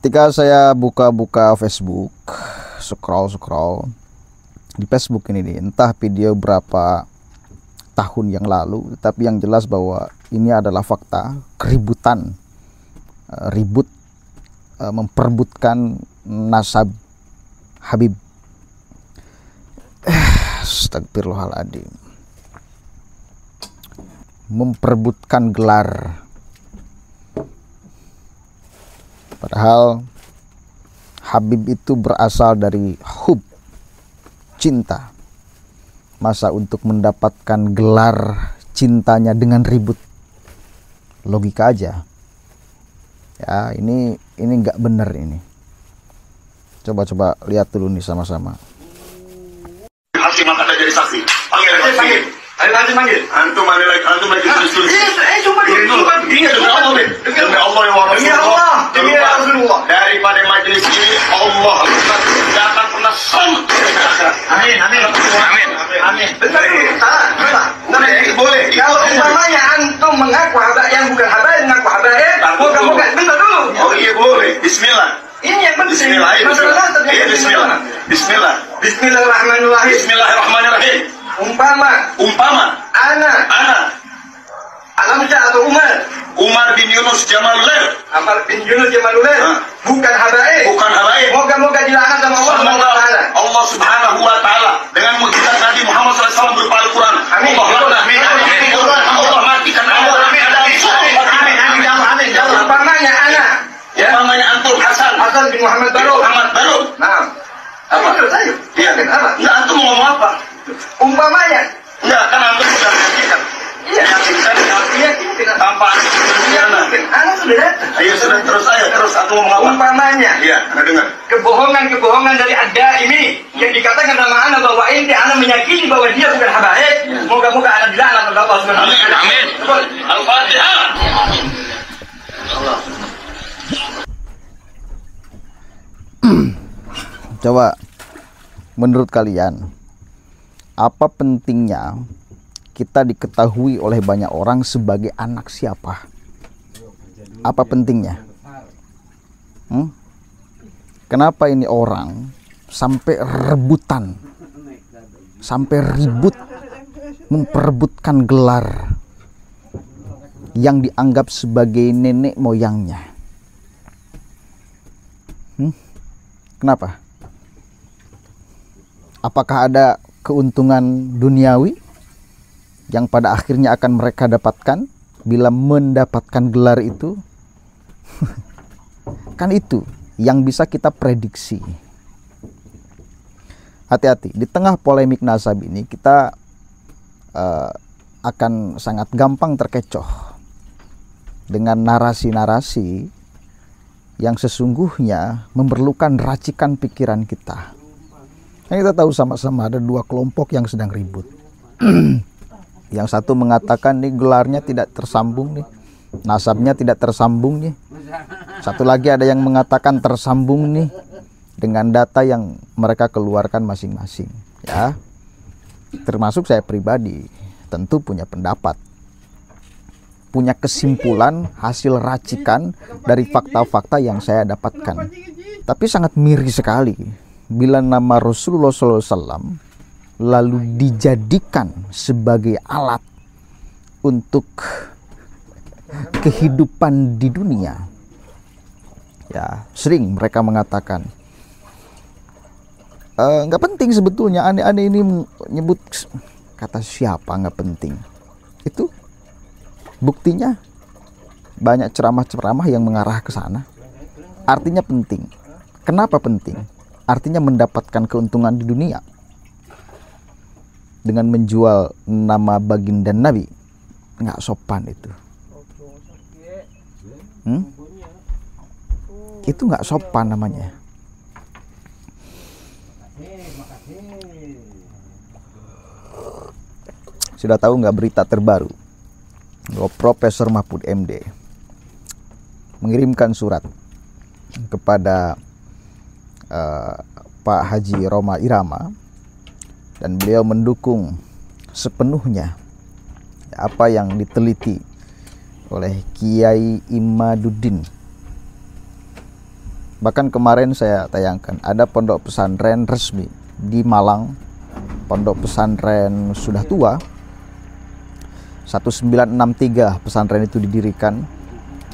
Ketika saya buka-buka Facebook, scroll di Facebook ini nih, entah video berapa tahun yang lalu, tapi yang jelas bahwa ini adalah fakta keributan, ribut memperebutkan nasab Habib. Astagfirullahaladzim. Memperebutkan gelar. Padahal Habib itu berasal dari hub, cinta. Masa untuk mendapatkan gelar cintanya dengan ribut? Logika aja. Ya, ini nggak bener ini. Coba lihat dulu nih sama-sama. Hakim akan jadi saksi. Panggil. Panggil. Antum lagi tulis. Ini demi Allah, demi Allah ya Rasulullah. Daripada majelis ini Allah tidak akan pernah sama. Amin. Benar. Boleh. Kalau umpamanya antum mengaku habaib yang bukan habaib mengaku habaib, bukan bentar dulu. Oh iya boleh. Bismillah. Ini yang penting. Bismillah. Bismillahirrahmanirrahim. Bismillahirrahmanirrahim. Umpama ana Alamja atau Umar bin Yunus Jamalullail bukan habaib. Moga-moga dilaknat sama Allah Subhanahu wa taala. Allah Subhanahu wa taala dengan mukjizat Nabi Muhammad SAW berupa Al-Qur'an. Amin. Allah matikan Amin. Umpamanya ana Umpamanya antum Hasan bin Muhammad Baru. Nah. Apa saya? Iya. Enggak, antum mau ngomong apa? Umpamanya. Enggak, kan antum sudah menyaksikan. Iya. Tanpa Anak sudah datang. Ayo sudah terus antum ngomong apa? Umpamanya. Iya, Anda dengar. Kebohongan dari ada ini yang dikatakan sama anak bahwa ini anak menyakini bahwa dia bukan habaib. Moga-moga anak dilaknat oleh Allah Subhanahu wa taala. Amin. Al-Fatihah. Allah. Coba menurut kalian, apa pentingnya kita diketahui oleh banyak orang sebagai anak siapa? Apa pentingnya? Kenapa ini orang sampai rebutan, sampai ribut memperebutkan gelar yang dianggap sebagai nenek moyangnya? Kenapa? Apakah ada keuntungan duniawi yang pada akhirnya akan mereka dapatkan bila mendapatkan gelar itu? Kan itu yang bisa kita prediksi. Hati-hati, di tengah polemik nasab ini kita akan sangat gampang terkecoh dengan narasi-narasi yang sesungguhnya memerlukan racikan pikiran kita. Yang kita tahu sama-sama ada dua kelompok yang sedang ribut. Yang satu mengatakan nih gelarnya tidak tersambung nih, nasabnya tidak tersambung nih. Satu lagi ada yang mengatakan tersambung nih dengan data yang mereka keluarkan masing-masing. Ya, termasuk saya pribadi tentu punya pendapat, punya kesimpulan hasil racikan dari fakta-fakta yang saya dapatkan. Tapi sangat miris sekali bila nama Rasulullah SAW lalu dijadikan sebagai alat untuk kehidupan di dunia. Ya, sering mereka mengatakan nggak penting sebetulnya, aneh-aneh ini nyebut kata siapa nggak penting. Itu buktinya banyak ceramah-ceramah yang mengarah ke sana. Artinya penting. Kenapa penting? Artinya mendapatkan keuntungan di dunia dengan menjual nama baginda Nabi. Nggak sopan itu. Itu nggak sopan namanya. Sudah tahu nggak berita terbaru bahwa Profesor Mahfud MD mengirimkan surat kepada Pak Haji Rhoma Irama, dan beliau mendukung sepenuhnya apa yang diteliti oleh Kiai Imaduddin Bahkan kemarin saya tayangkan ada pondok pesantren resmi di Malang, pondok pesantren sudah tua, 1963 pesantren itu didirikan.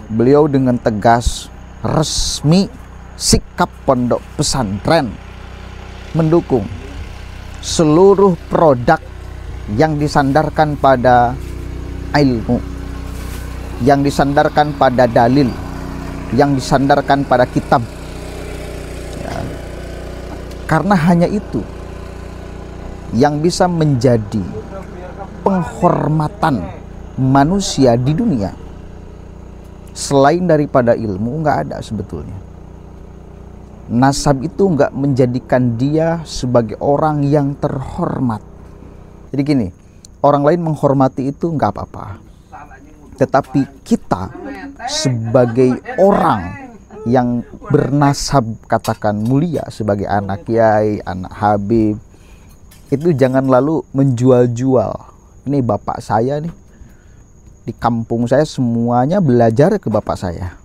Beliau dengan tegas, resmi, sikap pondok pesantren mendukung seluruh produk yang disandarkan pada ilmu, yang disandarkan pada dalil, yang disandarkan pada kitab. Ya. Karena hanya itu yang bisa menjadi penghormatan manusia di dunia. Selain daripada ilmu nggak ada sebetulnya. Nasab itu nggak menjadikan dia sebagai orang yang terhormat. Jadi gini, orang lain menghormati itu nggak apa-apa. Tetapi kita sebagai orang yang bernasab katakan mulia, sebagai anak kiai, anak habib, itu jangan lalu menjual-jual. Ini bapak saya nih, di kampung saya semuanya belajar ke bapak saya.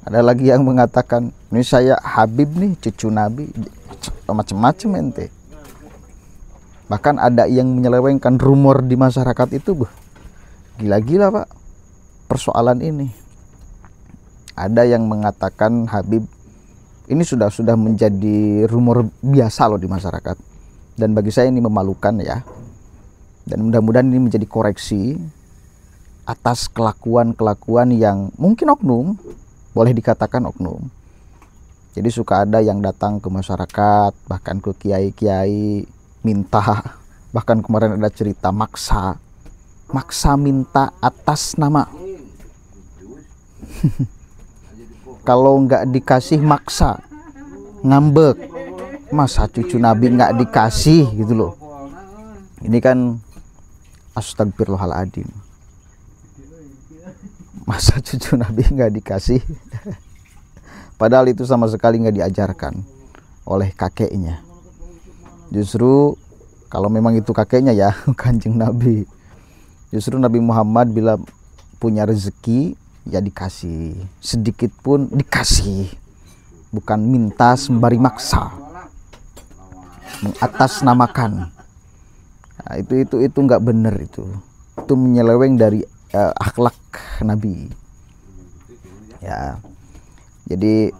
Ada lagi yang mengatakan, ini saya habib nih, cucu nabi, macam-macam ente. Bahkan ada yang menyelewengkan rumor di masyarakat itu, gila-gila pak persoalan ini. Ada yang mengatakan habib ini sudah menjadi rumor biasa loh di masyarakat. Dan bagi saya ini memalukan ya. Dan mudah-mudahan ini menjadi koreksi atas kelakuan-kelakuan yang mungkin oknum, boleh dikatakan oknum. Jadi suka ada yang datang ke masyarakat, bahkan ke kiai-kiai, minta. Bahkan kemarin ada cerita maksa minta atas nama. Kalau nggak dikasih maksa, ngambek. Masa cucu nabi nggak dikasih gitu loh. Ini kan astagfirullahaladzim. Masa cucu nabi nggak dikasih? Padahal itu sama sekali nggak diajarkan oleh kakeknya. Justru kalau memang itu kakeknya ya, Kanjeng Nabi. Justru Nabi Muhammad bila punya rezeki ya dikasih, sedikit pun dikasih, bukan minta sembari maksa, mengatasnamakan. Nah, itu nggak benar itu menyeleweng dari akhlak Nabi. Ya, jadi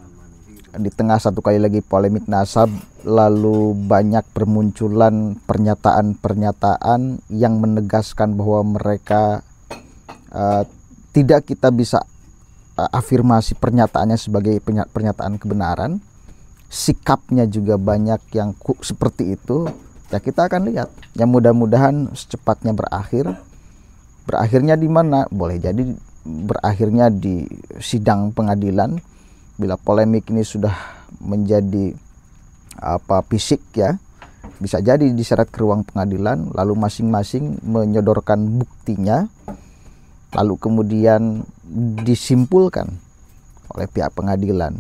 di tengah satu kali lagi polemik nasab, lalu banyak bermunculan pernyataan-pernyataan yang menegaskan bahwa mereka tidak kita bisa afirmasi pernyataannya sebagai pernyataan kebenaran. Sikapnya juga banyak yang seperti itu. Ya kita akan lihat. Ya mudah-mudahan secepatnya berakhir. Berakhirnya di mana? Boleh jadi berakhirnya di sidang pengadilan. Bila polemik ini sudah menjadi fisik ya, bisa jadi diseret ke ruang pengadilan, lalu masing-masing menyodorkan buktinya, lalu kemudian disimpulkan oleh pihak pengadilan.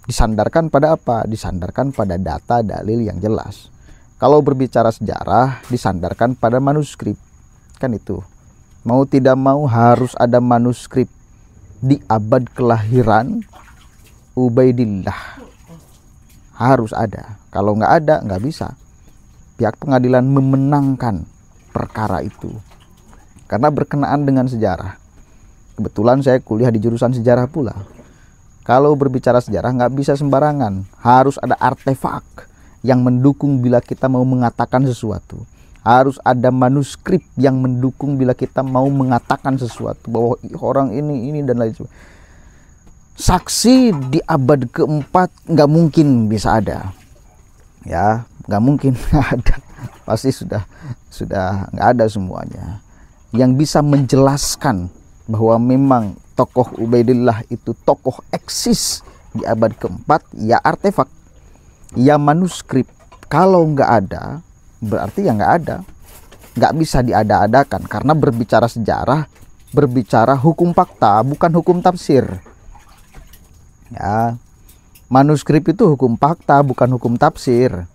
Disandarkan pada apa? Disandarkan pada data dalil yang jelas. Kalau berbicara sejarah, disandarkan pada manuskrip. Kan itu. Mau tidak mau harus ada manuskrip di abad kelahiran Ubaidillah. Harus ada. Kalau nggak ada, nggak bisa. Pihak pengadilan memenangkan perkara itu. Karena berkenaan dengan sejarah. Kebetulan saya kuliah di jurusan sejarah pula. Kalau berbicara sejarah nggak bisa sembarangan. Harus ada artefak yang mendukung bila kita mau mengatakan sesuatu. Harus ada manuskrip yang mendukung bila kita mau mengatakan sesuatu. Bahwa orang ini dan lain sebagainya. Saksi di abad keempat nggak mungkin bisa ada. Ya, nggak mungkin ada. Pasti sudah nggak ada semuanya. Yang bisa menjelaskan bahwa memang tokoh Ubaidillah itu tokoh eksis di abad keempat, ya artefak, ya manuskrip. Kalau nggak ada, berarti ya nggak ada. Nggak bisa diada-adakan, karena berbicara sejarah, berbicara hukum fakta, bukan hukum tafsir. Ya, manuskrip itu hukum fakta, bukan hukum tafsir.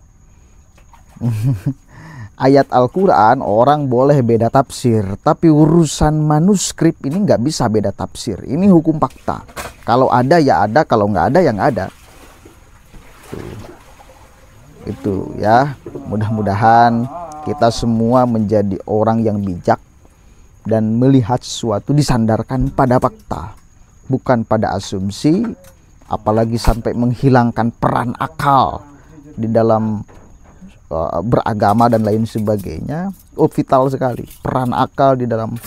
Ayat Al-Quran orang boleh beda tafsir, tapi urusan manuskrip ini nggak bisa beda tafsir. Ini hukum fakta. Kalau ada ya ada, kalau nggak ada ya nggak ada. Itu ya, mudah-mudahan kita semua menjadi orang yang bijak dan melihat sesuatu disandarkan pada fakta, bukan pada asumsi, apalagi sampai menghilangkan peran akal di dalam beragama dan lain sebagainya. Vital sekali peran akal di dalam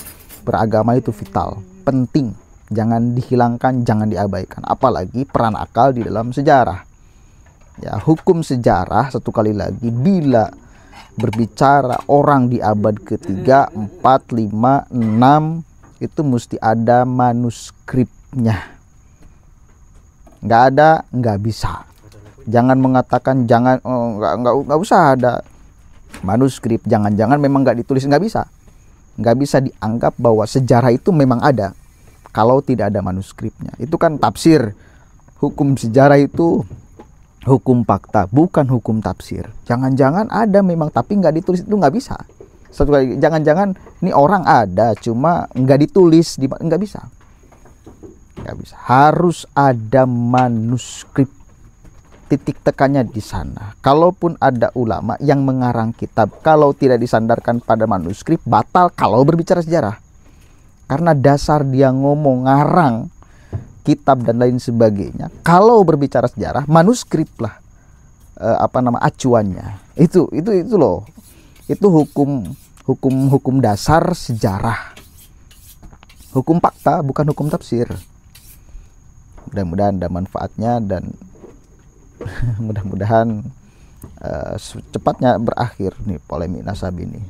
beragama, itu vital, penting, jangan dihilangkan, jangan diabaikan, apalagi peran akal di dalam sejarah. Ya, hukum sejarah, satu kali lagi, bila berbicara orang di abad ketiga, 4, 5, 6, itu mesti ada manuskripnya. Nggak ada, nggak bisa. Jangan mengatakan jangan, nggak usah ada manuskrip, jangan-jangan memang nggak ditulis, nggak bisa. Nggak bisa dianggap bahwa sejarah itu memang ada kalau tidak ada manuskripnya. Itu kan tafsir. Hukum sejarah itu hukum fakta, bukan hukum tafsir. Jangan-jangan ada memang tapi nggak ditulis, itu nggak bisa. Satu kali, jangan-jangan ini orang ada cuma nggak ditulis, nggak bisa. Nggak bisa. Harus ada manuskrip. Titik tekannya di sana. Kalaupun ada ulama yang mengarang kitab, kalau tidak disandarkan pada manuskrip, batal kalau berbicara sejarah. Karena dasar dia ngomong ngarang kitab dan lain sebagainya. Kalau berbicara sejarah, manuskrip lah acuannya. Itu loh. Itu hukum dasar sejarah. Hukum fakta, bukan hukum tafsir. Mudah-mudahan ada manfaatnya dan mudah-mudahan secepatnya berakhir nih polemik nasab ini.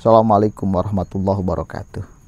Assalamualaikum warahmatullahi wabarakatuh.